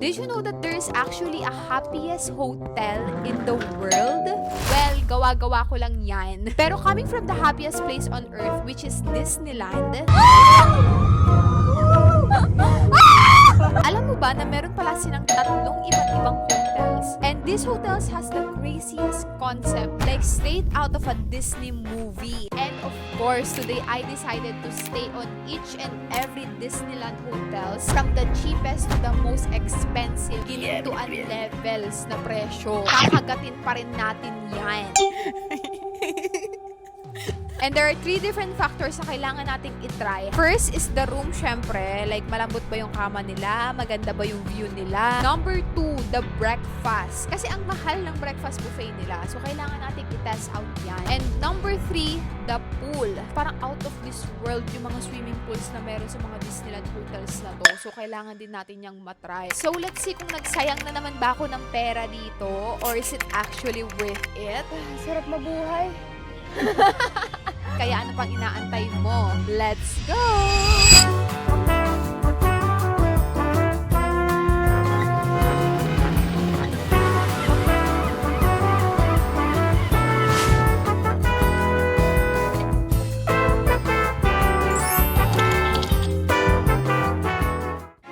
Did you know that there's actually a happiest hotel in the world? Well, gawa-gawa ko lang yan. Pero coming from the happiest place on earth, which is Disneyland, alam mo ba na meron pala silang 3 iba't ibang hotels? And these hotels has the craziest concept, like straight out of a Disney movie. And of course, today I decided to stay on each and every Disneyland hotels, from the cheapest to the most expensive, ginintuan levels na presyo. Kakagatin pa rin natin yan. And there are 3 different factors na kailangan nating itry. First is the room, syempre. Like, malambot ba yung kama nila? Maganda ba yung view nila? Number 2, the breakfast. Kasi ang mahal ng breakfast buffet nila. So, kailangan nating i-test out yan. And number 3, the pool. Parang out of this world yung mga swimming pools na meron sa mga Disneyland hotels na to. So, kailangan din natin yung matry. So, let's see kung nagsayang na naman ba ako ng pera dito, or is it actually worth it? Sarap mabuhay. Kaya ano pang inaantay mo? Let's go!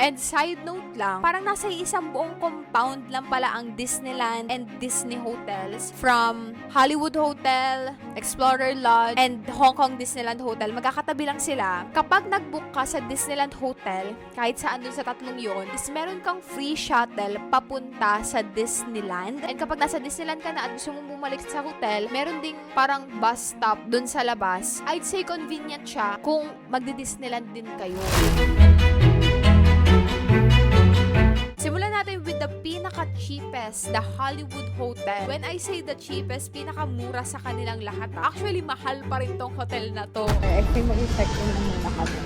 And side note lang, parang nasa isang buong compound lang pala ang Disneyland and Disney hotels, from Hollywood Hotel, Explorer Lodge, and Hong Kong Disneyland Hotel. Magkakatabi lang sila. Kapag nag-book ka sa Disneyland Hotel, kahit saan dun sa 3 yon, is meron kang free shuttle papunta sa Disneyland. And kapag nasa Disneyland ka na at gusto mong bumalik sa hotel, meron ding parang bus stop dun sa labas. I'd say convenient siya kung magdi-Disneyland din kayo. Simulan natin with the pinaka-cheapest, the Hollywood Hotel. When I say the cheapest, pinaka-mura sa kanilang lahat. Actually, mahal pa rin tong hotel na to. I think mag-check in na muna kami.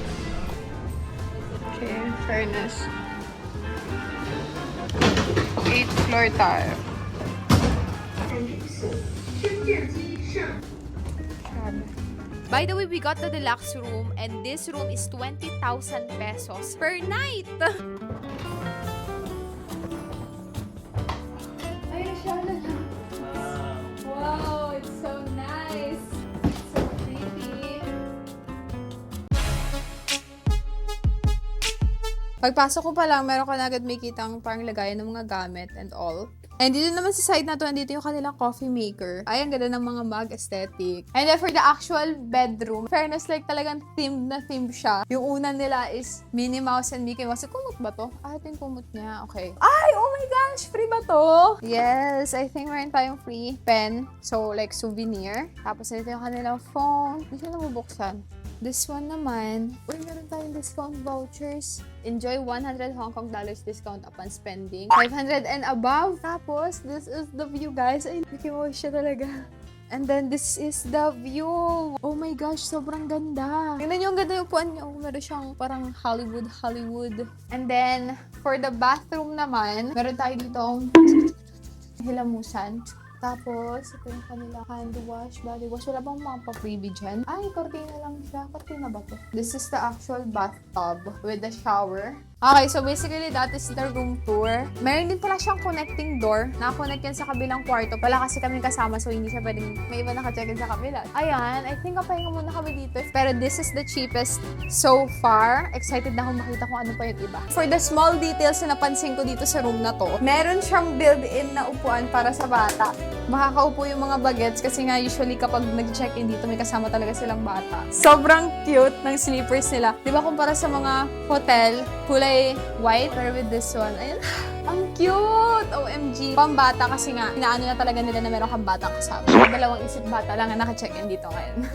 Okay, fairness. 8th floor tayo. By the way, we got the deluxe room, and this room is 20,000 pesos per night. Ay, Shala. Wow, it's so nice. It's so pretty. Pagpasok ko pa lang, meron ka na agad may kitang parang lagayan ng mga gamit and all. And dito naman sa side na to, nandito yung kanilang coffee maker. Ay, ang ganda ng mga mug aesthetic. And then for the actual bedroom, fairness, like talagang themed na theme siya. Yung una nila is Minnie Mouse and Mickey Mouse. Kumot ba to? Ah, ito yung kumot niya. Okay. Ay, oh my gosh! Free ba to? Yes, I think meron tayong free pen. So, like souvenir. Tapos nandito yung kanilang phone. Hindi siya nabubuksan. This one naman, uy, meron tayong discount vouchers. Enjoy 100 Hong Kong dollars discount upon spending 500 and above. Tapos, this is the view, guys. Ay, Mickey Mouse siya talaga. And then, this is the view. Oh my gosh, sobrang ganda. Tingnan nyo, ang ganda yung upuan niya. Oh, meron siyang parang Hollywood. And then, for the bathroom naman, meron tayo ditong hilamusan. Tapos, ito yung kanila hand wash, body wash. Wala bang mga pa-freebie dyan? Ay, kortina lang siya. Kortina ba to? This is the actual bathtub with the shower. Okay, so basically, that is the room tour. Meron din pala siyang connecting door. Naka-connect yan sa kabilang kwarto. Wala kasi kami kasama, so hindi siya pwedeng may iba naka-check-in sa kabila. Ayan, I think kapahinga muna kami dito. Pero this is the cheapest so far. Excited na akong makita kung ano pa yung iba. For the small details na napansin ko dito sa room na to, meron siyang built-in na upuan para sa bata. Makakaupo yung mga bagets kasi nga usually kapag nag-check-in dito, may kasama talaga silang bata. Sobrang cute ng sleepers nila. Di ba kumpara sa mga hotel, kulay white, pero with this one, ayun, ang cute! OMG! Pambata kasi nga, inaano na talaga nila na meron kang bata kasama. Dalawang isip bata lang na naka-check-in dito ngayon.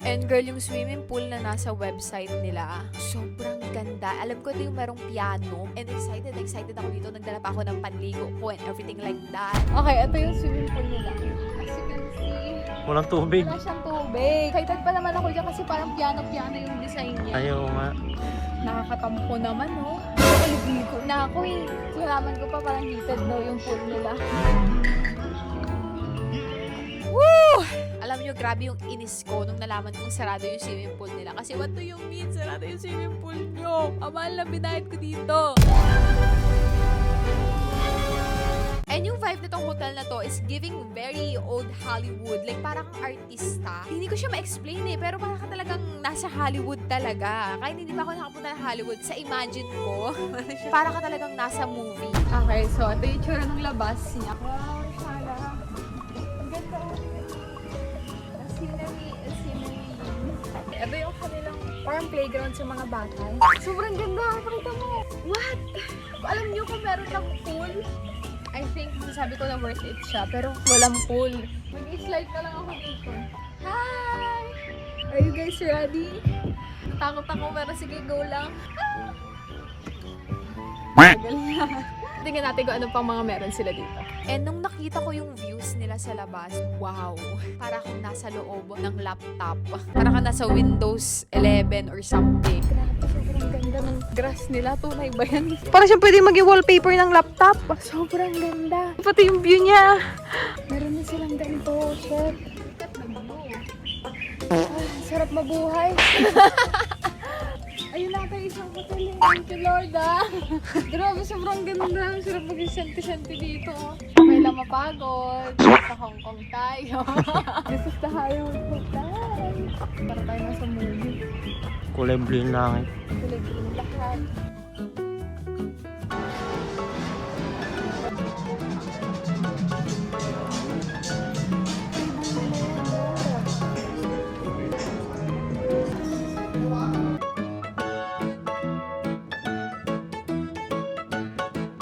And girl, yung swimming pool na nasa website nila, sobrang ganda. Alam ko ito yung merong piano. And excited ako dito. Nagdala pa ako ng panligo ko and everything like that. Okay, ito yung swimming pool nila. As you can see, Walang tubig. wala siyang tubig. Excited pa naman ako dyan kasi parang piano-piano yung design niya. Ayaw nga. Nakakatampo naman, no? Naligo na ako eh. Kailangan ko pa parang heated daw yung pool nila. Woo! Woo! Alam nyo, grabe yung inis ko nung nalaman kong sarado yung swimming pool nila. Kasi what do you mean, sarado yung swimming pool nyo? Amahal na binayad ko dito. And yung vibe nitong hotel na to is giving very old Hollywood. Like, parang kang artista. Hindi ko siya ma-explain eh, pero parang ka talagang nasa Hollywood talaga. Kahit hindi pa ako nakapunta ng Hollywood, sa imagine ko, parang ka talagang nasa movie. Okay, so ito yung tsura ng labas niya. Wow, sana. Ang ganda. Scenery. Ito yung kanilang parang playground sa mga bata. Sobrang ganda. Pakita mo. What? Alam niyo kung meron ng pool? I think, sabi ko na worth it siya, pero walang pool. Mag-slide na lang ako dito. Hi! Are you guys ready? Takot ako, pero sige, go lang. Tingnan natin kung ano pang mga meron sila dito. And nung nakita ko yung views nila sa labas, wow! Para akong nasa loob ng laptop. Para kang nasa Windows 11 or something. Grabe, sobrang ganda ng grass nila. Tunay ba yan? Parang siya pwede maging wallpaper ng laptop. Sobrang ganda. Pati yung view niya. Meron na silang ganito, chef. Sarap mabuhay. Ayun na tayo isang hotel. Thank you, Lord, ah. Grabe, sobrang ganda. Sarap maging senti-senti dito. May lang mapagod. Sa Hong Kong tayo. This is the Hollywood Hotel. Para tayo nasa movie. Kulay blue yung langit. Kulay-kulay lahat.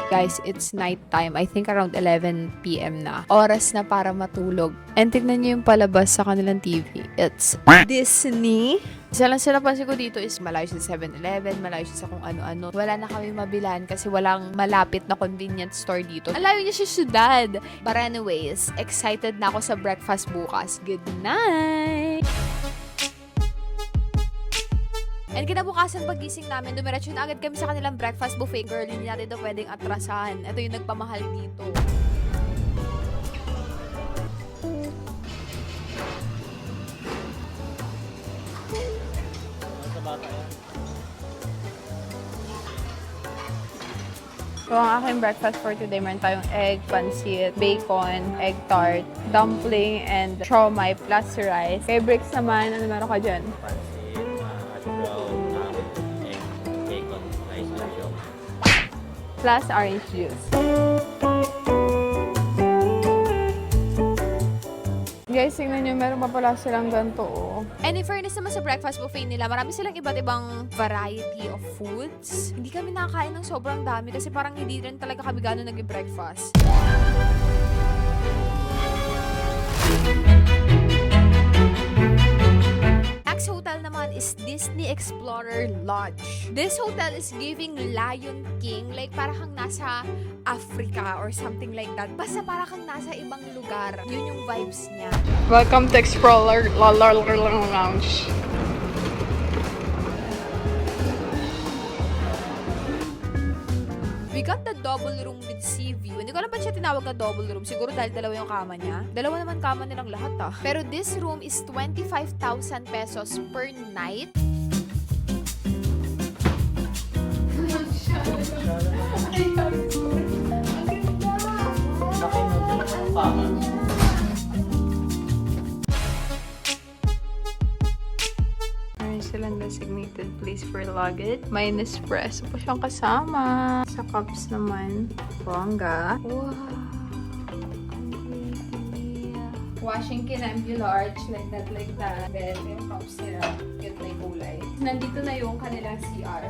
Guys, it's night time. I think around 11 p.m. na. Oras na para matulog. And tignan nyo yung palabas sa kanilang TV. It's Disney. Isa lang sila pansin ko dito is malayo sa 7-Eleven, malayo sa kung ano-ano. Wala na kami mabilan kasi walang malapit na convenience store dito. Ang layo niya sa syudad. But anyways, excited na ako sa breakfast bukas. Good night! And kinabukasan pagising namin, dumiretso na agad kami sa kanilang breakfast buffet. Girl, hindi natin ito pwedeng atrasahan. Ito yung nagpamahal dito. So, ang aking breakfast for today, meron tayong egg, pancit, bacon, egg tart, dumpling, and siomai plus rice. Kay Bricks naman, ano meron ka dyan? Egg, bacon, rice, and siomai. Plus orange juice. Guys, tingnan nyo, meron pa pala silang ganito, oh. And in fairness naman sa breakfast buffet nila, marami silang iba't ibang variety of foods. Hindi kami nakakain ng sobrang dami kasi parang hindi rin talaga kami gano'n nag-breakfast. Next hotel naman is Disney Explorer Lodge. This hotel is giving Lion King, like para kang nasa Africa or something like that. Basta para kang nasa ibang lugar. Yun yung vibes niya. Welcome to Explorer Lounge. We got the double room with sea view. Hindi ko alam ba't siya tinawag na double room. Siguro dahil dalawa yung kama niya. Dalawa naman kama nilang lahat ah. Pero this room is 25,000 pesos per night. Meron silang designated place for luggage. May Nespresso pa siyang kasama. Sa cups naman, bongga. Wow! Washing kinambi large, like that. Then, yung cups nila, cute na yung kulay. Nandito na yung kanilang CR.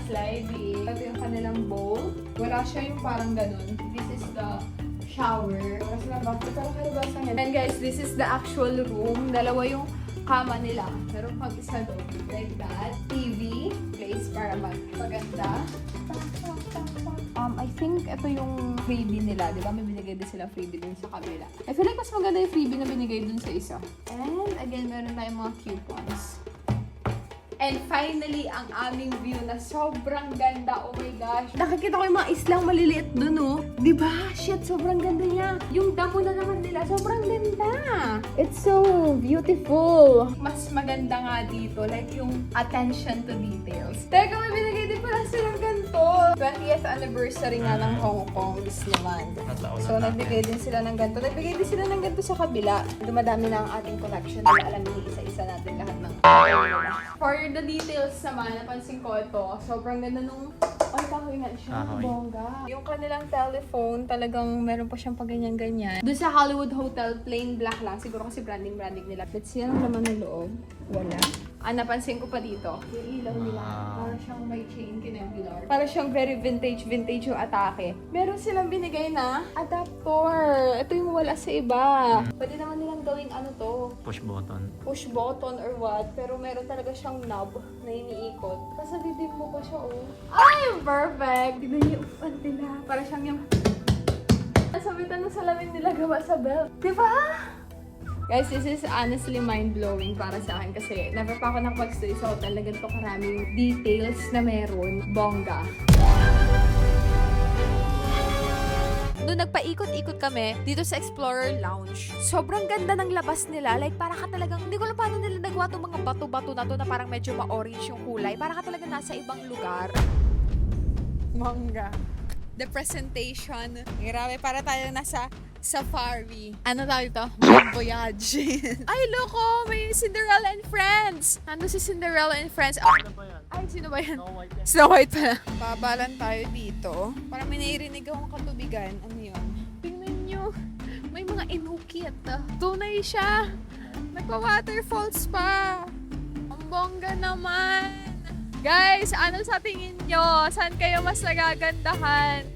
Sliding. Ito yung kanilang bowl. Wala siya yung parang ganun. This is the shower. Wala silang bathroom, pero kalibasan yan. And guys, this is the actual room. Dalawa yung kama nila. Pero pag isa doon, like that. TV, place para magpaganda. I think ito yung freebie nila. Di ba? May binigay din sila freebie dun sa kabila. I feel like mas maganda yung freebie na binigay dun sa isa. And again, meron tayong mga coupons. And finally, ang aming view na sobrang ganda. Oh my gosh. Nakikita ko yung mga islang maliliit dun, oh. Diba? Shit, sobrang ganda niya. Yung damo na naman nila, sobrang ganda. It's so beautiful. Mas maganda nga dito, like yung attention to details. Teka, may binigay din pala silang ganito. 20th anniversary nga ng Hong Kong Disneyland. So, nagbigay din sila ng ganito. Nagbigay din sila ng ganito sa kabila. Dumadami na ang ating collection. Dahil alam niyo, isa-isa natin lahat ng For the details naman, napansin ko ito. Sobrang ganda nung... Ay, kahoy nga siya. Kahoy. Bongga. Yung kanilang telephone, talagang meron pa siyang paganyan-ganyan. Doon sa Hollywood Hotel, plain black lang. Siguro kasi branding nila. Let's see, anong laman ng loob? Wala. Napansin ko pa dito. Yung ilaw nila. Wow. Para siyang may chain kinebular. Para siyang very vintage yung atake. Meron silang binigay na adapter. Ito yung wala sa iba. Pwede naman nilang gawing ano to. Push button. Push button or what. Pero meron talaga siyang knob na iniikot. Tapos nabibig mo pa siya, oh. Ay, perfect! Tignan niyo yung upan nila. Para siyang yung... Nasabitan ng salamin nila gawa sa belt. Diba? Guys, this is honestly mind-blowing para sa akin kasi never pa ako nakapag-stay sa hotel na ganito karaming details na meron. Bongga. Nung nagpaikot-ikot kami dito sa Explorer Lounge, sobrang ganda ng labas nila. Like, para ka talagang, hindi ko alam paano nila nagawa itong mga bato-bato na to na parang medyo ma-orange yung kulay. Para ka talaga nasa ibang lugar. Bongga. The presentation, grabe, para tayo nasa safari. Ano tawag ito? Voyage. Ay, loko! May Cinderella and Friends! Nandun si Cinderella and Friends. Ano ba yan? Ay, sino ba yan? Snow White yan. Snow White pala. Babalan tayo dito. Parang may nairinig akong katubigan. Ano yun? Tingnan nyo. May mga inukit. Tunay siya. Nagpa-waterfalls pa. Ang bongga naman. Guys, ano sa tingin nyo? Saan kayo mas nagagandahan?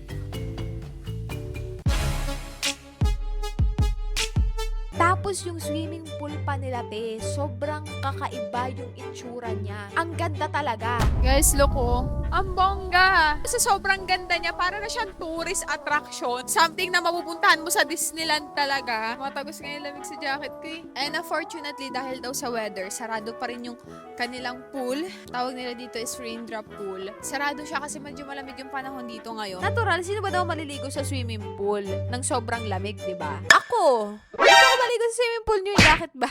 Tapos yung swimming pool pa nila, te, sobrang kakaiba yung itsura niya. Ang ganda talaga. Guys, look oh. Ang bongga. Sa sobrang ganda niya, para na siyang tourist attraction. Something na mapupuntahan mo sa Disneyland talaga. Matagos nga yung lamig sa jacket ko eh. And unfortunately, dahil daw sa weather, sarado pa rin yung kanilang pool. Tawag nila dito is raindrop pool. Sarado siya kasi medyo malamig yung panahon dito ngayon. Natural, sino ba daw maliligo sa swimming pool ng sobrang lamig, di ba? Ako! Gusto ko maligo sa swimming pool nyo, bakit ba?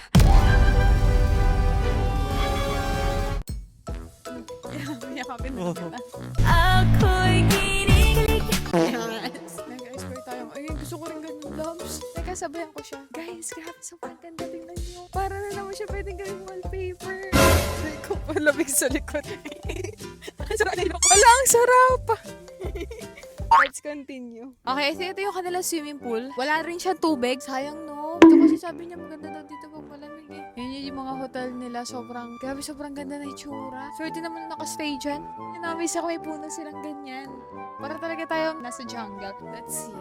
Yakapin mo kita. Ako'y kinikilig. Yes. Guys, pwede tayong, ay, gusto ko rin ganun, loves. Teka, sabayan ko siya. Guys, grabe, sobrang ganda, tingnan nyo. Para na naman siya pwedeng gawing wallpaper. Ay, ko palamig sa likod. Wala, ang sarap. Let's continue. Okay, ito yung kanilang swimming pool. Wala rin siya tubig. Sayang, no? Ito kasi sabi niya maganda daw dito pag malamig eh. Yan yung mga hotel nila. Sobrang, grabe, sobrang ganda na itsura. Swerte naman na nakastay dyan. Namiss ako, may puno silang ganyan. Para talaga tayong nasa jungle. Let's see.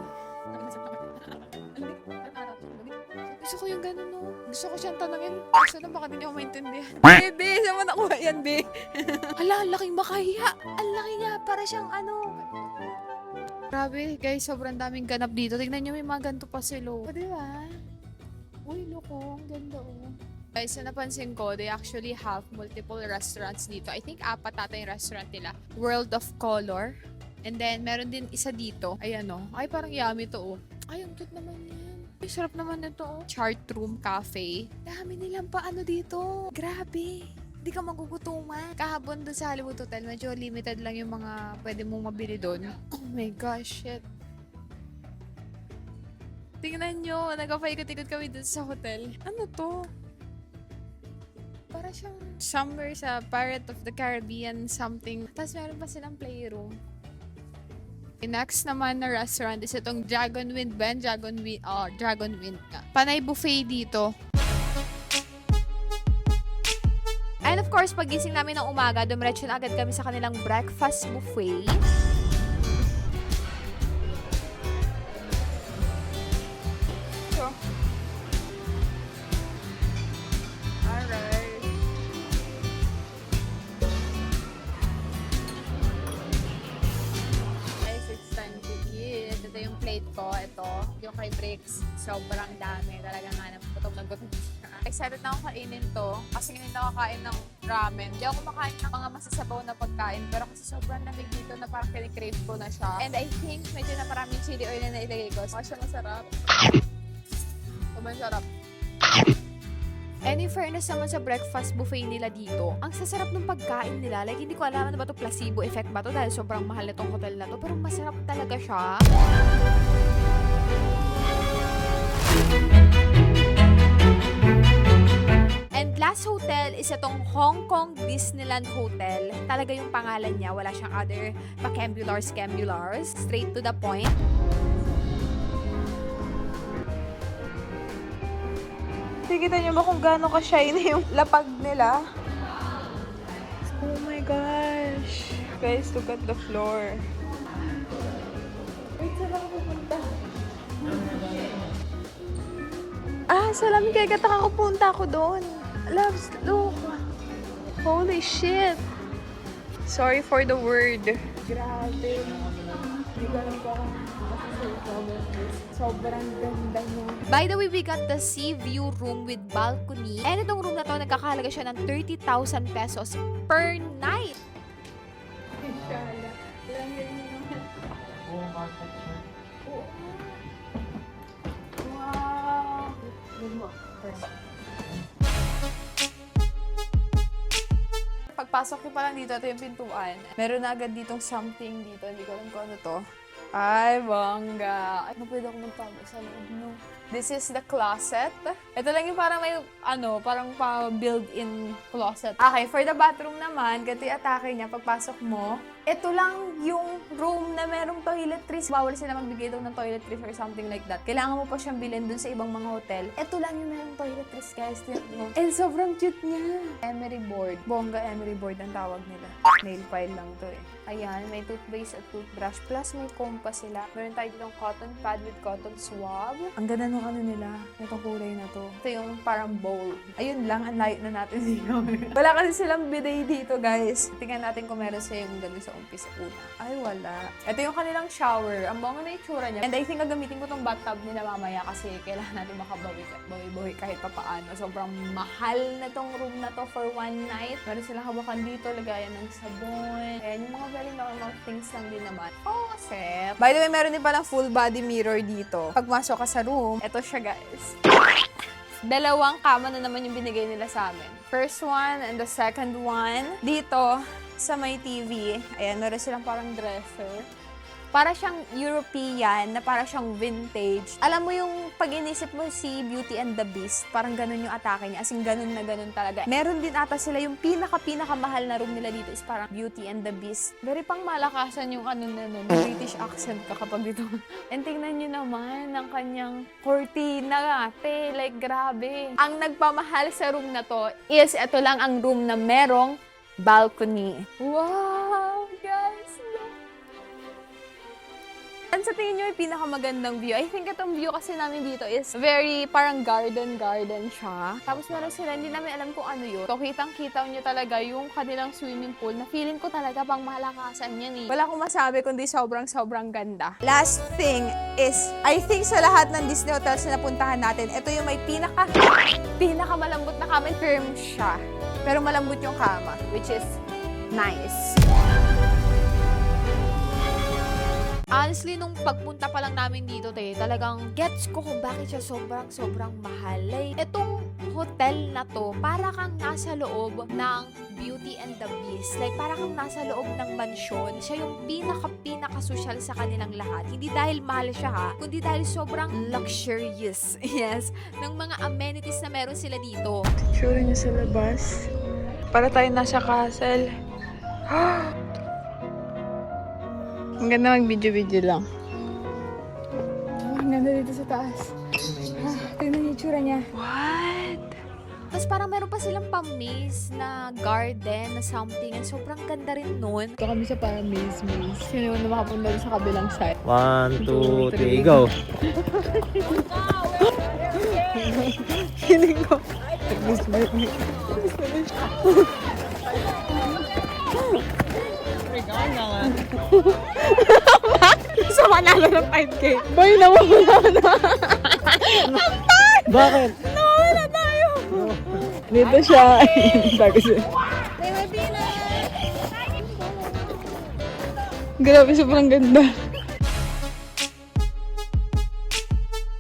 Gusto ko yung gano'n, no? Gusto ko siyang tanongin. Gusto na baka di niya ako maintindihan. Bebe, saan mo nakuha yan, be? Hala, ang laking makaya. Ang laki nga, para siyang ano. Grabe, guys, sobrang daming ganap dito. Tignan nyo, may mga ganito pa sila. O, diba? Uy, loko, ang ganda, oh. Guys, so napansin ko, they actually have multiple restaurants dito. I think 4 ata yung restaurant nila. World of Color. And then, meron din isa dito. Ayan, oh. Ay, parang yummy to, oh. Ay, ang cute naman yan. Ay, sarap naman nito, oh. Chart Room Cafe. Dami nilang paano dito. Grabe. Hindi ka magugutuman. Kahapon doon sa Hollywood Hotel, medyo limited lang yung mga pwede mong mabili doon. Oh my gosh, shit. Tingnan nyo, nagpapaikot-ikot kami doon sa hotel. Ano to? Para siyang somewhere sa Pirate of the Caribbean something. Tapos meron pa silang playroom. Next naman na restaurant is itong Dragon Wind ba? Dragon Wind ka. Panay buffet dito. And of course, pagising namin ng umaga, dumiretso na agad kami sa kanilang breakfast buffet. So, alright. Guys, it's time to eat. Ito yung plate favorite ko, ito, yung kay Bricks. Sobrang dami. Talaga nga, gutom na gutom siya. Excited na ako kainin to kasi hindi nakakain ng ramen. Hindi ako kumakain ng mga masasabaw na pagkain pero kasi sobrang lamig dito na parang kinikrave ko na siya. And I think medyo na maraming chili oil na nailagay ko. Kasi masarap. Sobrang sarap. And in fairness naman sa breakfast buffet nila dito, ang sasarap ng pagkain nila. Like, hindi ko alam na ba to placebo effect ba to dahil sobrang mahal na tong hotel na to. Pero masarap talaga siya. And last hotel is itong Hong Kong Disneyland Hotel. Talaga yung pangalan niya. Wala siyang other vocabulars. Straight to the point. Nakikita niyo ba kung gaano ka-shiny yung lapag nila? Oh my gosh. Guys, look at the floor. Wait, saan ako pupunta? Salamin kaya katakapunta ako doon. Loves, look. Holy shit. Sorry for the word. Grabe. Hindi ko alam kung sobrang ganda niya. By the way, we got the sea view room with balcony. And itong room na to, nagkakahalaga siya ng 30,000 pesos per night. Inshallah. Lang yun naman. Wow. Pagpasok ko pa lang dito, ito yung pintuan. Meron na agad ditong something dito. Hindi ko alam kung ano to. Ay, bongga. Ay, pwede ako magtago sa loob, no? This is the closet. Ito lang yung parang may, parang pa-built-in closet. Okay, for the bathroom naman, ganito yung atake niya. Pagpasok mo, ito lang yung room na merong toiletries. Bawal sila magbigay daw ng toiletries or something like that. Kailangan mo pa siyang bilhin dun sa ibang mga hotel. Ito lang yung merong toiletries, guys. And sobrang cute niya. Emery board. Bongga emery board ang tawag nila. Nail file lang to eh. Ayan, may toothpaste at toothbrush. Plus, may comb pa sila. Meron tayo ditong cotton pad with cotton swab. Ang ganda nung ano nila. Itong kulay na to. Ito yung parang bowl. Ayun lang, ang layo na natin dito. Wala kasi silang bidet dito, guys. Tingnan natin kung meron siya yung gano'n sa umpisa una. Ay, wala. Ito yung kanilang shower. Ang bango na itsura niya. And I think gagamitin ko tong bathtub nila mamaya kasi kailangan natin makabawi kahit pa paano. Sobrang mahal na tong room na to for one night. Meron silang hawakan dito, lagayan ng sabon. Ayan, yung mga very normal things lang din naman. Oh, set. By the way, meron din palang full body mirror dito. Pag masok ka sa room, eto siya, guys. Dalawang kama na naman yung binigay nila sa amin. First one and the second one. Dito, sa may TV, ayan, meron silang parang dresser. Para siyang European, na para siyang vintage. Alam mo yung pag inisip mo si Beauty and the Beast, parang ganun yung atake niya. As in, ganun na ganun talaga. Meron din ata sila yung pinaka-mahal na room nila dito is parang Beauty and the Beast. Very pang malakasan yung ano na nun. British accent ka kapag dito. And tingnan nyo naman ang kanyang cortina. Ate, like grabe. Ang nagpamahal sa room na to is ito lang ang room na merong balcony. Wow, guys! Ano sa tingin nyo yung pinakamagandang view? I think itong view kasi namin dito is very parang garden siya. Tapos meron sila, hindi namin alam kung ano yun. So, kitang-kita nyo talaga yung kanilang swimming pool na feeling ko talaga pang malakasan yan eh. Wala akong masabi kundi sobrang ganda. Last thing is, I think sa lahat ng Disney hotels na napuntahan natin, ito yung may pinakamalambot na kama. Firm siya. Pero malambot yung kama, which is nice. Honestly, nung pagpunta pa lang namin dito, talagang gets ko kung bakit siya sobrang mahal. Like, itong hotel na to, para kang nasa loob ng Beauty and the Beast. Like, para kang nasa loob ng mansyon. Siya yung pinaka-social sa kanilang lahat. Hindi dahil mahal siya ha, kundi dahil sobrang luxurious, yes, ng mga amenities na meron sila dito. Sure niya sa labas. Para tayo nasa castle. Ang ganda mag-video-video lang. Ang ganda dito sa taas. Tingnan yung itsura niya. What? Tapos parang meron pa silang pang-maze na garden na something. And sobrang ganda rin nun. Ito kami sa parang maze. Sino na makapunta sa kabilang side? 1, 2, 3, go! Feeling ko. Sama panalo ng 5K. Boy, nawawala na. Bakit? Nawawala tayo. Dito siya. Sabi siya. Grabe, sobrang ganda.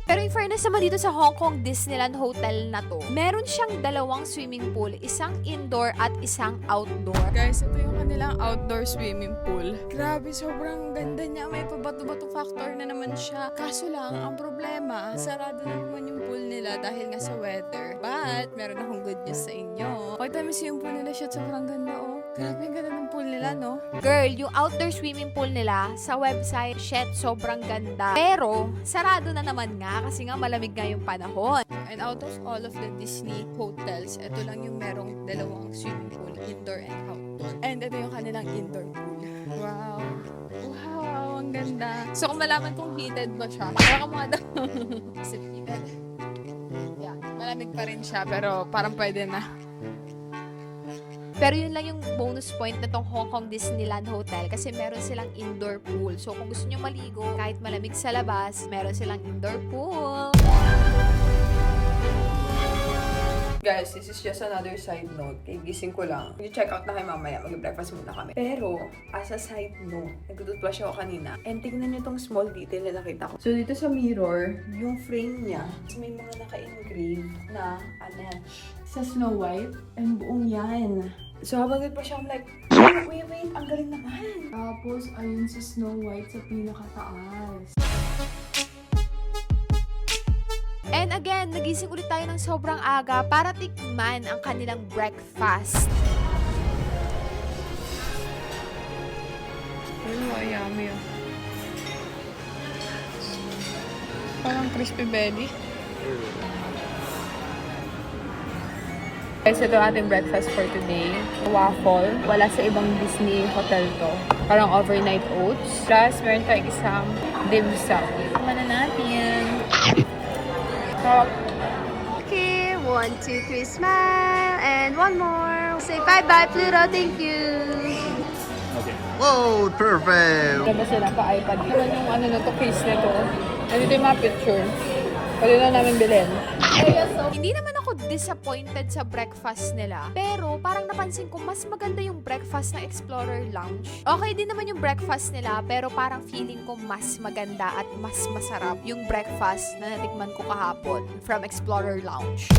Pero in fairness naman dito sa Hong Kong Disneyland Hotel na to, meron siyang dalawang swimming pool, isang indoor at isang outdoor. Guys, ito yung kanilang outdoor swimming pool. Grabe, sobrang ganda niya. May pabato-bato factor na naman siya. Kaso lang, ang problema, sarado na naman yung pool nila dahil nga sa weather. But, meron akong good news sa inyo. Pakita mo yung pool nila, shit, sobrang ganda, oh. Grabe, ang ganda ng pool nila, no? Girl, yung outdoor swimming pool nila sa website, shit, sobrang ganda. Pero, sarado na naman nga kasi nga malamig nga yung panahon. And out of all of the Disney hotels, ito lang yung merong dalawang swimming pool, indoor and outdoor. And ito yung kanilang indoor pool. Wow. Wow, ang ganda. So, kung malaman kung heated ba siya, baka mga daw. Is it heated? Yeah, malamig pa rin siya, pero parang pwede na. Pero yun lang yung bonus point na tong Hong Kong Disneyland Hotel kasi meron silang indoor pool. So kung gusto nyo maligo, kahit malamig sa labas, meron silang indoor pool. Guys, this is just another side note. Kay gising ko lang. I-check out na kayo mamaya. Mag-breakfast muna kami. Pero, as a side note, nagtututbrush ako kanina. And tignan nyo tong small detail na nakita ko. So, dito sa mirror, yung frame niya, may mga naka-engrave na Annette sa Snow White. And buong yan. So, habang nagtutbrush ako, I'm like, wait, ang galing naman. Tapos, ayun si Snow White sa pinakataas. And again, nagising ulit tayo ng sobrang aga para tikman ang kanilang breakfast. Ay, yummy. Parang crispy belly. Guys, ito ating breakfast for today. Waffle. Wala sa ibang Disney hotel to. Parang overnight oats. Plus, meron tayong isang dim sum. Tama na natin. Okay, 1, 2, 3, smile, and one more. Say bye-bye, Pluto, thank you. Whoa, perfect! Labas na pa iPad. Ito yung ano na to, case na to. Nandito yung mga picture. Pwede na namin bilhin. Hindi naman ako disappointed sa breakfast nila. Pero parang napansin ko mas maganda yung breakfast ng Explorer Lounge. Okay din naman yung breakfast nila pero parang feeling ko mas maganda at mas masarap yung breakfast na natikman ko kahapon from Explorer Lounge.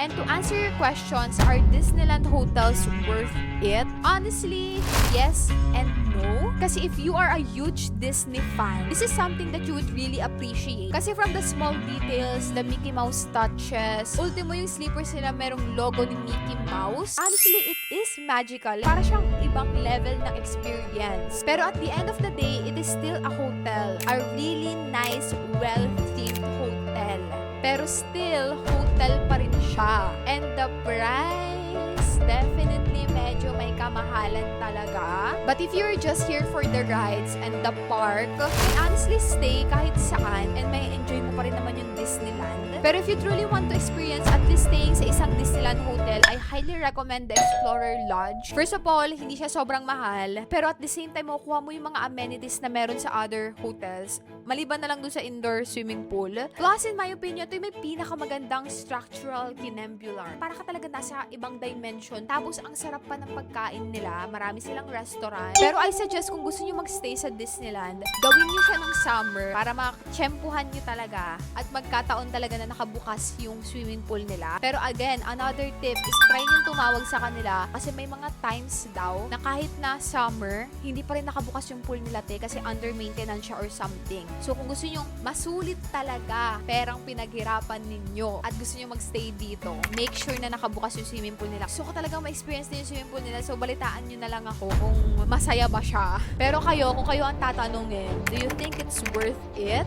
And to answer your questions, are Disneyland hotels worth it? Honestly, yes and no. Kasi if you are a huge Disney fan, this is something that you would really appreciate. Kasi from the small details, the Mickey Mouse touches, ultimo yung sleepers nila merong logo ni Mickey Mouse. Honestly, it is magical. Para siyang ibang level ng experience. Pero at the end of the day, it is still a hotel. A really nice, well-themed hotel. Pero still, hotel pa rin siya. And the price, definitely medyo may kamahalan talaga. But if you're just here for the rides and the park, you can honestly stay kahit saan and may enjoy mo pa rin naman yung Disneyland. Pero if you truly want to experience at least staying sa isang Disneyland hotel, I highly recommend the Explorer Lodge. First of all, hindi siya sobrang mahal. Pero at the same time, makukuha mo yung mga amenities na meron sa other hotels. Maliban na lang dun sa indoor swimming pool. Plus, in my opinion, ito yung may pinakamagandang structural kinembular. Para ka talaga nasa ibang dimension. Tapos, ang sarap pa ng pagkain nila. Marami silang restaurant. Pero I suggest kung gusto nyo magstay sa Disneyland, gawin nyo siya ng summer para makatsyempuhan nyo talaga at magkataon talaga na nakabukas yung swimming pool nila. Pero again, another tip is try nyo tumawag sa kanila kasi may mga times daw na kahit na summer, hindi pa rin nakabukas yung pool nila kasi under maintenance siya or something. So kung gusto nyo masulit talaga perang pinaghirapan ninyo at gusto nyo magstay dito, make sure na nakabukas yung swimming pool nila. So ko talagang ma-experience din yung swimming pool nila. So balitaan nyo na lang ako kung masaya ba siya. Pero kayo, kung kayo ang tatanungin, do you think it's worth it?